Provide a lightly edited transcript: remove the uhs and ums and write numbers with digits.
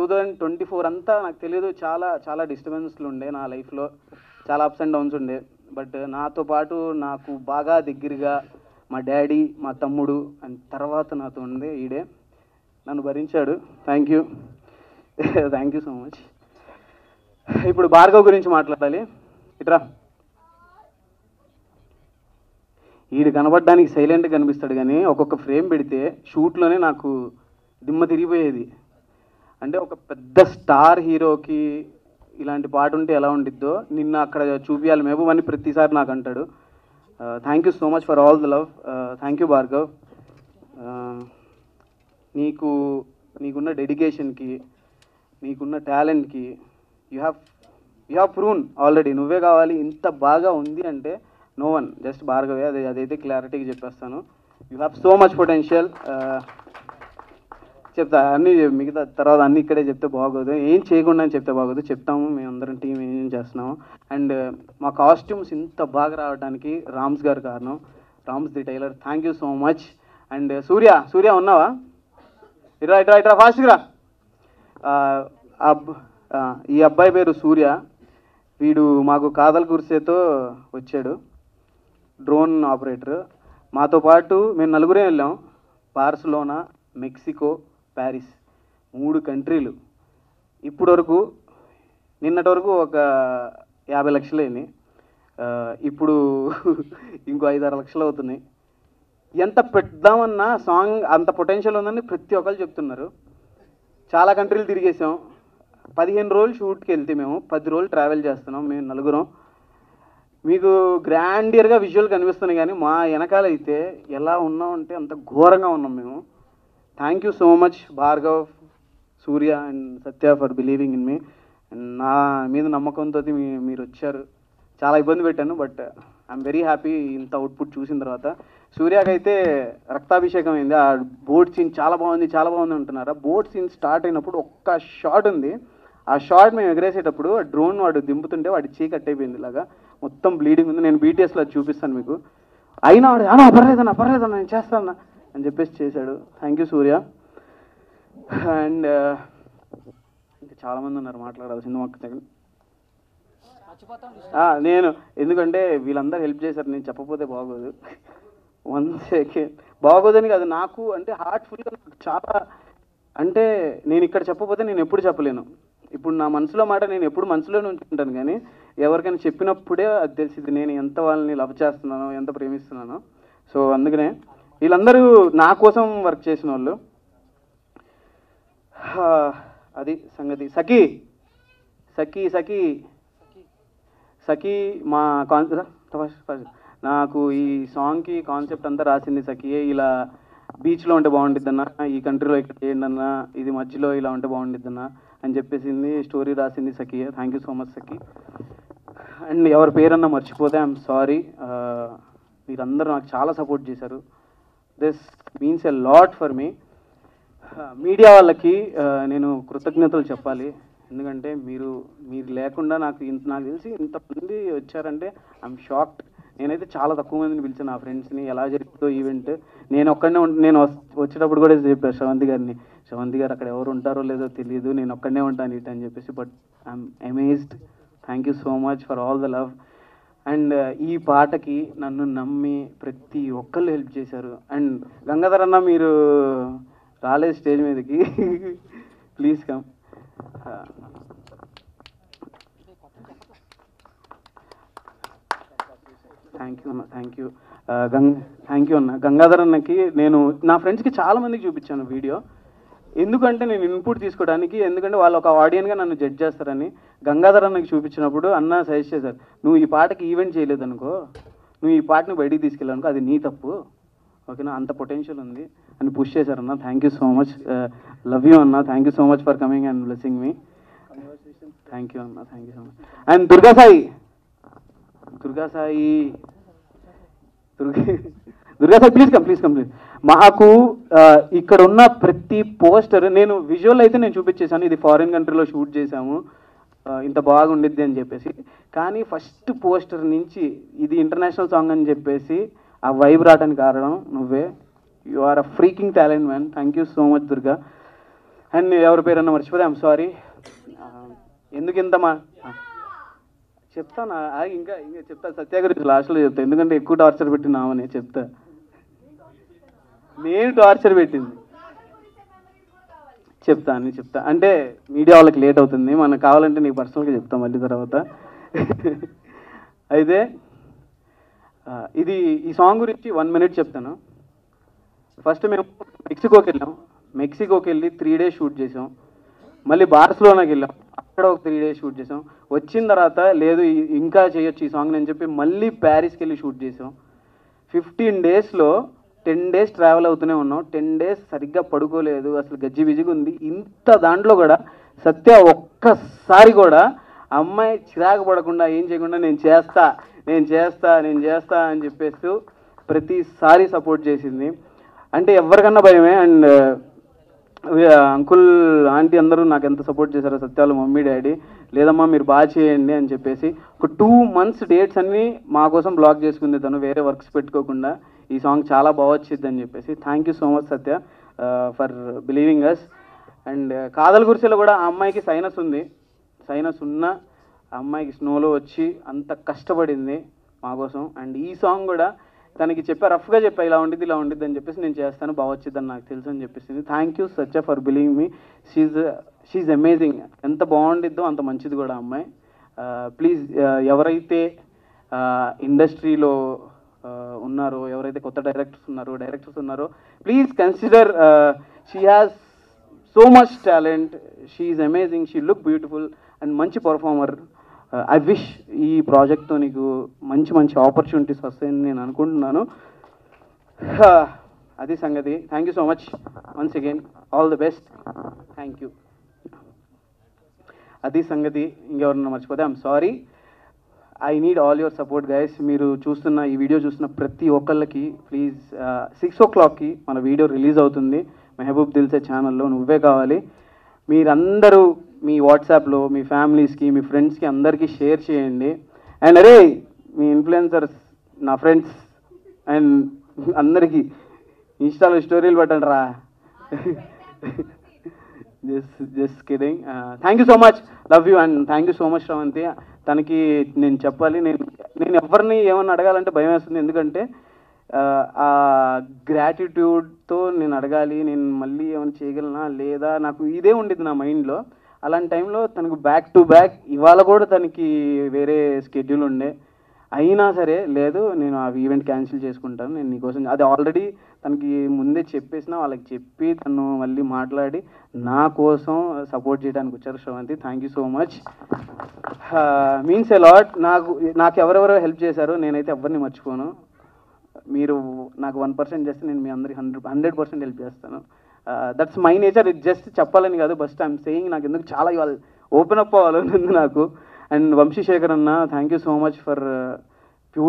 2024 అంతా నాకు తెలియదు, చాలా చాలా డిస్టర్బెన్స్లు ఉండే నా లైఫ్లో, చాలా అప్స్ అండ్ డౌన్స్ ఉండే. బట్ నాతో పాటు నాకు బాగా దగ్గరగా మా డాడీ, మా తమ్ముడు అండ్ తర్వాత నాతో ఉండే ఈడే నన్ను భరించాడు. Thank you thank you so much. ఇప్పుడు భార్గవ్ గురించి మాట్లాడాలి. ఇట్రా. ఈడు కనబడడానికి సైలెంట్గా కనిపిస్తాడు, కానీ ఒక్కొక్క ఫ్రేమ్ పెడితే షూట్లోనే నాకు దిమ్మ తిరిగిపోయేది. అంటే ఒక పెద్ద స్టార్ హీరోకి ఇలాంటి పాట ఉంటే ఎలా ఉండిద్దో నిన్న అక్కడ చూపించాలి మేము అని ప్రతిసారి నాకు అంటాడు. Thank you so much for all the love. Thank you Bhargav. నీకున్న డెడికేషన్కి, నీకున్న టాలెంట్కి యూ హ్యావ్ ప్రూన్ ఆల్రెడీ. నువ్వే కావాలి. ఇంత బాగా ఉంది అంటే నో వన్, జస్ట్ భార్గవే. అదైతే క్లారిటీగా చెప్పేస్తాను. You have so much potential. చెప్తా అన్నీ, మిగతా తర్వాత అన్నీ ఇక్కడే చెప్తే బాగోదు, ఏం చేయకుండా అని చెప్తే బాగోదు. చెప్తాము, మేమందరం టీం ఏం చేస్తున్నాము. అండ్ మా కాస్ట్యూమ్స్ ఇంత బాగా రావడానికి రామ్స్ గారు కారణం, Rams the tailor. Thank you so much. And Surya ఉన్నావా? ఇట్రా ఫాస్ట్గా. ఈ అబ్బాయి పేరు సూర్య. వీడు మాకు కాదల్ కుర్సేతో వచ్చాడు, డ్రోన్ ఆపరేటర్. మాతో పాటు మేము నలుగురే వెళ్ళాం. Barcelona, Mexico, Paris, 3 కంట్రీలు. ఇప్పటి వరకు, నిన్నటి వరకు ఒక 50 లక్షలు అయినాయి. ఇప్పుడు ఇంకో 5-6 లక్షలు అవుతున్నాయి. ఎంత పెడదామన్నా సాంగ్ అంత పొటెన్షియల్ ఉందని ప్రతి ఒక్కరు చెప్తున్నారు. చాలా కంట్రీలు తిరిగేసాం. 15 రోజులు షూట్కి వెళ్తే మేము 10 రోజులు ట్రావెల్ చేస్తున్నాం మేము నలుగురం. మీకు గ్రాండియర్గా విజువల్ కనిపిస్తున్నాయి, కానీ మా వెనకాల అయితే ఎలా ఉన్నామంటే అంత ఘోరంగా ఉన్నాం మేము. Thank you so much Bhargav, Surya and Satya for believing in me. And నా మీద నమ్మకంతో మీరు వచ్చారు. చాలా ఇబ్బంది పెట్టాను, బట్ ఐఎమ్ వెరీ హ్యాపీ ఇంత అవుట్పుట్ చూసిన తర్వాత. సూర్యకైతే రక్తాభిషేకం అయింది. ఆ బోట్ సీన్ చాలా బాగుంది అంటున్నారు. ఆ బోట్ సీన్ స్టార్ట్ అయినప్పుడు ఒక్క షాట్ ఉంది. ఆ షాట్ మేము ఎగరేసేటప్పుడు డ్రోన్ వాడు దింపుతుంటే వాడి చీ కట్ అయిపోయింది, ఇలాగా మొత్తం బ్లీడింగ్ ఉంది. నేను బీటీఎస్లో చూపిస్తాను మీకు. అయినా వాడు పర్లేదన్నా నేను చేస్తాను అని చెప్పేసి చేశాడు. Thank you Surya. అండ్ ఇంకా చాలామంది ఉన్నారు మాట్లాడాల్సింది. ఒక్క సెకండ్. నేను ఎందుకంటే వీళ్ళందరూ హెల్ప్ చేశారు, నేను చెప్పకపోతే బాగోదు. 1 సెకండ్. బాగోదని కాదు, నాకు అంటే హార్ట్ఫుల్గా చాలా, అంటే నేను ఇక్కడ చెప్పకపోతే నేను ఎప్పుడు చెప్పలేను. ఇప్పుడు నా మనసులో మాట నేను ఎప్పుడు మనసులోనే ఉంచుకుంటాను, కానీ ఎవరికైనా చెప్పినప్పుడే అది తెలిసింది నేను ఎంత వాళ్ళని లవ్ చేస్తున్నానో, ఎంత ప్రేమిస్తున్నానో. సో అందుకనే వీళ్ళందరూ నా కోసం వర్క్ చేసిన వాళ్ళు. అది సంగతి. సఖీ మా నాకు ఈ సాంగ్కి కాన్సెప్ట్ అంతా రాసింది సఖియే. ఇలా బీచ్లో ఉంటే బాగుండిద్దన్నా, ఈ కంట్రీలో ఇక్కడ చేయండి అన్నా, ఇది మధ్యలో ఇలా ఉంటే బాగుండిద్దన్నా అని చెప్పేసింది. స్టోరీ రాసింది సఖియే. Thank you so much Sakhi. And ఎవరి పేరన్నా మర్చిపోతే ఐఎమ్ సారీ. మీరందరూ నాకు చాలా సపోర్ట్ చేశారు. This means a lot for me. Media వాళ్ళకి నేను కృతజ్ఞతలు చెప్పాలి. ఎందుకంటే మీరు లేకుండా నాకు తెలిసి ఇంతమంది వచ్చారంటే ఐఎమ్ షాక్డ్. నేనైతే చాలా తక్కువ మందిని పిలిచాను నా ఫ్రెండ్స్ని. ఎలా జరుగుతుందో ఈవెంట్ నేను వచ్చేటప్పుడు కూడా చెప్పాను శ్రవంతి గారు అక్కడ ఎవరు ఉంటారో లేదో తెలియదు, నేను ఒక్కడనే ఉంటాను ఇటు అని చెప్పేసి. But I'm amazed. Thank you so much for all the love. And ఈ పాటకి నన్ను నమ్మి ప్రతి ఒక్కళ్ళు హెల్ప్ చేశారు. అండ్ గంగాధర్ అన్న మీరు రాలేదు స్టేజ్ మీదకి, ప్లీజ్ కమ్. థ్యాంక్ యూ అన్న. థ్యాంక్ యూ అన్న. గంగాధర్ అన్నకి నేను నా ఫ్రెండ్స్కి చాలామందికి చూపించాను వీడియో. ఎందుకంటే నేను ఇన్పుట్ తీసుకోవడానికి, ఎందుకంటే వాళ్ళు ఒక ఆడియన్గా నన్ను జడ్జ్ చేస్తారని. గంగాధర్ అన్నకి చూపించినప్పుడు అన్న సజెస్ట్ చేశారు, నువ్వు ఈ పాటకి ఈవెంట్ చేయలేదనుకో, నువ్వు ఈ పాటని బయటికి తీసుకెళ్ళానుకో అది నీ తప్పు, ఓకేనా, అంత పొటెన్షియల్ ఉంది అని పుష్ చేశారన్న. Thank you so much. Love you అన్న. Thank you so much for coming and blessing me. Thank you అన్న. Thank you so much. And Durgasai please come. మాకు ఇక్కడ ఉన్న ప్రతి పోస్టర్, నేను విజువల్ అయితే నేను చూపించేశాను, ఇది ఫారిన్ కంట్రీలో షూట్ చేశాము, ఇంత బాగుండిద్ది అని చెప్పేసి. కానీ ఫస్ట్ పోస్టర్ నుంచి ఇది ఇంటర్నేషనల్ సాంగ్ అని చెప్పేసి ఆ వైబ్ రావడానికి కారణం నువ్వే. You are a freaking talent man. Thank you so much Durga. And ఎవరి పేరన్నా మర్చిపోతే ఐఎమ్ సారీ. ఎందుకు ఇంత చెప్తాను, ఇంకా ఇంకా చెప్తా. సత్య గురించి లాస్ట్లో చెప్తా, ఎందుకంటే ఎక్కువ టార్చర్ పెట్టినామని చెప్తా. నేను టార్చర్ పెట్టింది చెప్తా అంటే మీడియా వాళ్ళకి లేట్ అవుతుంది, మనకు కావాలంటే నీకు పర్సనల్గా చెప్తాం మళ్ళీ తర్వాత. అయితే ఈ సాంగ్ గురించి 1 minute చెప్తాను. ఫస్ట్ మేము మెక్సికోకి వెళ్ళి 3 days షూట్ చేసాం. మళ్ళీ బార్సిలోనాకి వెళ్ళాం, అక్కడ ఒక 3 days షూట్ చేసాం. వచ్చిన తర్వాత లేదు ఇంకా చేయొచ్చు ఈ సాంగ్ అని చెప్పి మళ్ళీ ప్యారిస్కి వెళ్ళి షూట్ చేసాం. 15 daysలో 10 days ట్రావెల్ అవుతూనే ఉన్నాం. 10 days సరిగ్గా పడుకోలేదు, అసలు గజ్జిబిజిగా ఉంది. ఇంత దాంట్లో కూడా సత్య ఒక్కసారి కూడా అమ్మాయి చిరాకు పడకుండా ఏం చేయకుండా నేను చేస్తా అని చెప్పేస్తూ ప్రతిసారి సపోర్ట్ చేసింది. అంటే ఎవరికన్నా భయమే. అండ్ అంకుల్ ఆంటీ అందరూ నాకు ఎంత సపోర్ట్ చేశారో, సత్యాలు మమ్మీ డాడీ, లేదమ్మా మీరు బాగా చేయండి అని చెప్పేసి ఒక 2 months డేట్స్ అన్నీ మా కోసం బ్లాక్ చేసుకుంది తను, వేరే వర్క్స్ పెట్టుకోకుండా. ఈ సాంగ్ చాలా బాగా వచ్చింది అని చెప్పేసి. Thank you so much Satya for believing us. And కాదల్ గురిసెలో కూడా ఆ అమ్మాయికి సైనస్ ఉంది. సైనస్ ఉన్న ఆ అమ్మాయికి స్నోలో వచ్చి అంత కష్టపడింది మా కోసం. అండ్ ఈ సాంగ్ కూడా తనకి రఫ్గా చెప్పా ఇలా ఉండిద్ది అని చెప్పేసి, నేను చేస్తాను బాగా వచ్చిద్దని నాకు తెలుసు అని చెప్పేసింది. Thank you Satya for believing me. She's amazing. ఎంత బాగుండిద్దో అంత మంచిది కూడా అమ్మాయి. ప్లీజ్ ఎవరైతే ఇండస్ట్రీలో ఉన్నారో, ఎవరైతే కొత్త డైరెక్టర్స్ ఉన్నారో please consider, she has so much talent, she's amazing, she look beautiful and మంచి పర్ఫార్మర్. ఐ విష్ ఈ ప్రాజెక్ట్తో నీకు మంచి ఆపర్చునిటీస్ వస్తాయని నేను అనుకుంటున్నాను. అది సంగతి. Thank you so much once again, all the best. Thank you. అది సంగతి. ఇంకెవరన్నా మర్చిపోతే I'm sorry. I need all your support guys. మీరు ఈ వీడియో చూస్తున్న ప్రతి ఒక్కళ్ళకి ప్లీజ్ 6 o'clockకి మన వీడియో రిలీజ్ అవుతుంది మెహబూబ్ దిల్సే ఛానల్లో. నువ్వే కావాలి. మీరందరూ మీ వాట్సాప్లో మీ ఫ్యామిలీస్కి మీ ఫ్రెండ్స్కి అందరికీ షేర్ చేయండి. అండ్ అరే మీ ఇన్ఫ్లుయెన్సర్స్ నా ఫ్రెండ్స్ అండ్ అందరికీ ఇన్స్టాలో స్టోరీలు పెట్టండి రా. Just kidding. Thank you so much, love you. And thank you so much Sravanthi. తనకి నేను చెప్పాలి, నేను ఎవరిని ఏమన్నా అడగాలంటే భయం వేస్తుంది. ఎందుకంటే ఆ గ్రాటిట్యూడ్తో నేను అడగాలి, నేను మళ్ళీ ఏమైనా చేయగలనా లేదా, నాకు ఇదే ఉండేది నా మైండ్లో. అలాంటి టైంలో తనకు బ్యాక్ టు బ్యాక్ ఇవాళ కూడా తనకి వేరే స్కెడ్యూల్ ఉండే, అయినా సరే లేదు నేను ఆ ఈవెంట్ క్యాన్సిల్ చేసుకుంటాను, నేను నీకోసం. అది ఆల్రెడీ తనకి ముందే చెప్పేసిన, వాళ్ళకి చెప్పి తను మళ్ళీ మాట్లాడి నా కోసం సపోర్ట్ చేయడానికి వచ్చారు Sravanthi. Thank you so much, means a lot. నాకు ఎవరెవరో హెల్ప్ చేశారో నేనైతే ఎవరిని మర్చిపోను. మీరు నాకు 1% చేస్తే నేను మీ అందరికి 100% హెల్ప్ చేస్తాను. That's my nature. ఇది జస్ట్ చెప్పాలని కాదు, బస్ట్ ఐఎమ్ సేయింగ్. నాకు ఎందుకు చాలా ఇవాళ ఓపెన్ అప్ అవ్వాలని ఉంది నాకు. అండ్ వంశీశేఖర్ అన్న, thank you so much for